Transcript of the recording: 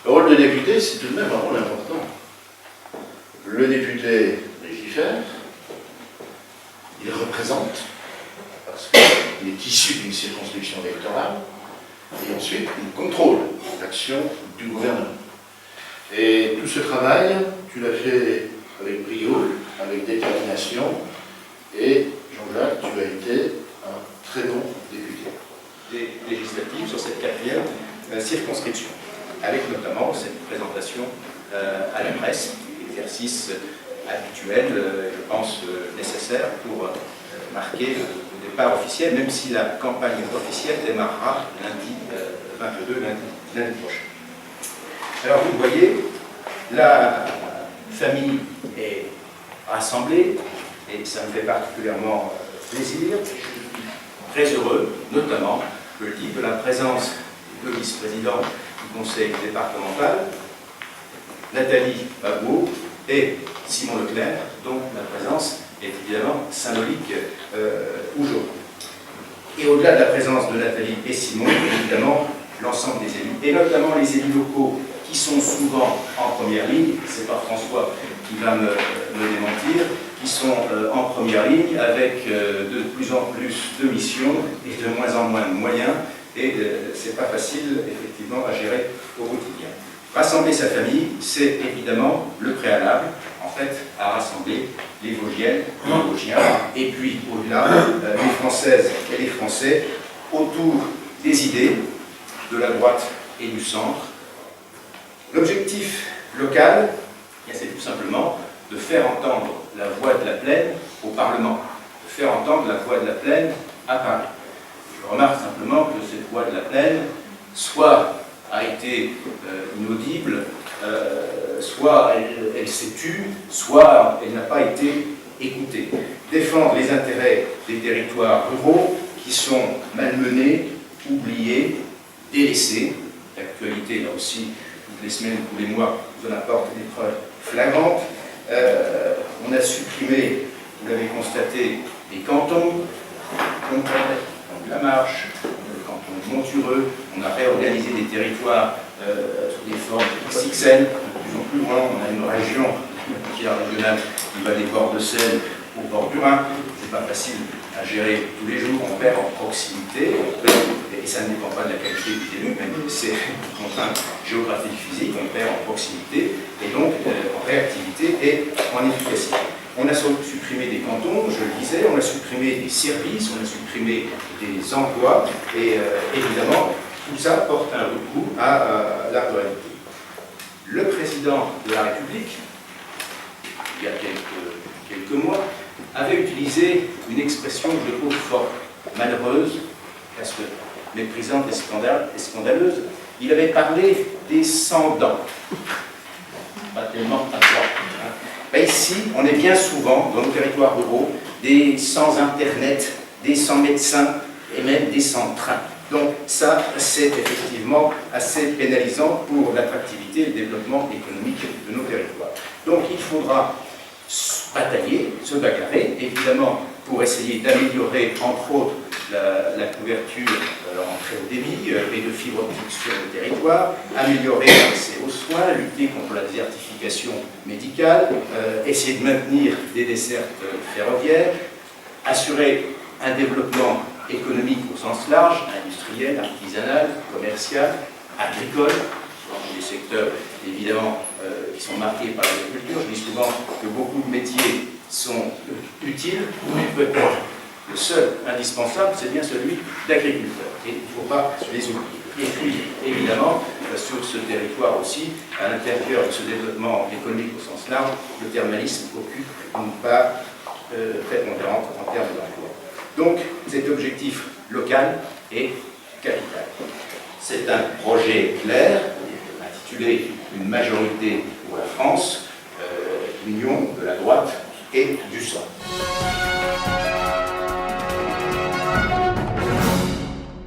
Le rôle de député, c'est tout de même un rôle important. Le député légifère, il représente, parce qu'il est issu d'une circonscription électorale, et ensuite il contrôle l'action du gouvernement. Et tout ce travail, tu l'as fait avec brio, avec détermination, et Jean-Jacques, tu as été un très bon député. Des législatives sur cette 4e circonscription, avec notamment cette présentation à la presse, exercice habituel, je pense nécessaire pour marquer le départ officiel, même si la campagne officielle démarrera lundi 22, lundi prochain. Alors vous le voyez, la famille est rassemblée, et ça me fait particulièrement plaisir. Je suis très heureux, notamment, je le dis, de la présence de vice-présidents du conseil départemental, Nathalie Babot et Simon Leclerc, dont la présence est évidemment symbolique aujourd'hui. Et au-delà de la présence de Nathalie et Simon, évidemment, l'ensemble des élus, et notamment les élus locaux qui sont souvent en première ligne, c'est pas François qui va me démentir, qui sont en première ligne avec de plus en plus de missions et de moins en moins de moyens, et c'est pas facile effectivement à gérer au quotidien. Rassembler sa famille, c'est évidemment le préalable, en fait, à rassembler les Vosgiennes, les Vosgiens, et puis au-delà, les Françaises et les Français, autour des idées de la droite et du centre. L'objectif local, c'est tout simplement de faire entendre la voix de la plaine au Parlement, de faire entendre la voix de la plaine à Paris. Je remarque simplement que cette voix de la plaine, soit a été inaudible, soit elle s'est tue, soit elle n'a pas été écoutée. Défendre les intérêts des territoires ruraux qui sont malmenés, oubliés, délaissés. L'actualité, là aussi, toutes les semaines, tous les mois, vous en apporte des preuves flagrantes. On a supprimé, vous l'avez constaté, les cantons, comme La Marche, le canton de Montureux. On a réorganisé des territoires sous des formes XXL, de plus en plus loin. On a une région qui est régionale qui va des bords de Seine au bord du Rhin. C'est pas facile à gérer tous les jours. On perd en proximité, et ça ne dépend pas de la qualité des élus, mais c'est une contrainte géographique physique. On perd en proximité, et donc en réactivité et en efficacité. On a supprimé des cantons, je le disais, on a supprimé des services, on a supprimé des emplois, et évidemment, tout ça porte un coup à la ruralité. Le président de la République, il y a quelques mois, avait utilisé une expression que je trouve fort malheureuse, parce que méprisante et scandaleuse. Il avait parlé des sans-dents. Pas tellement à droite. Ben ici, on est bien souvent, dans nos territoires ruraux, des sans-internet, des sans-médecins et même des sans-train. Donc ça, c'est effectivement assez pénalisant pour l'attractivité et le développement économique de nos territoires. Donc il faudra batailler, se bagarrer, évidemment, pour essayer d'améliorer, entre autres, la couverture en très haut débit et de fibre optique sur le territoire, améliorer l'accès aux soins, lutter contre la désertification médicale, essayer de maintenir des dessertes ferroviaires, assurer un développement économique au sens large, industriel, artisanal, commercial, agricole, dans des secteurs évidemment qui sont marqués par l'agriculture. Je dis souvent que beaucoup de métiers sont utiles, mais peut-être le seul indispensable, c'est bien celui d'agriculteur. Et il ne faut pas les oublier. Et puis, évidemment, sur ce territoire aussi, à l'intérieur de ce développement économique au sens large, le thermalisme occupe une part prépondérante en termes d'emploi. Donc, cet objectif local est capital. C'est un projet clair, intitulé « Une majorité pour la France », l'union de la droite et du centre.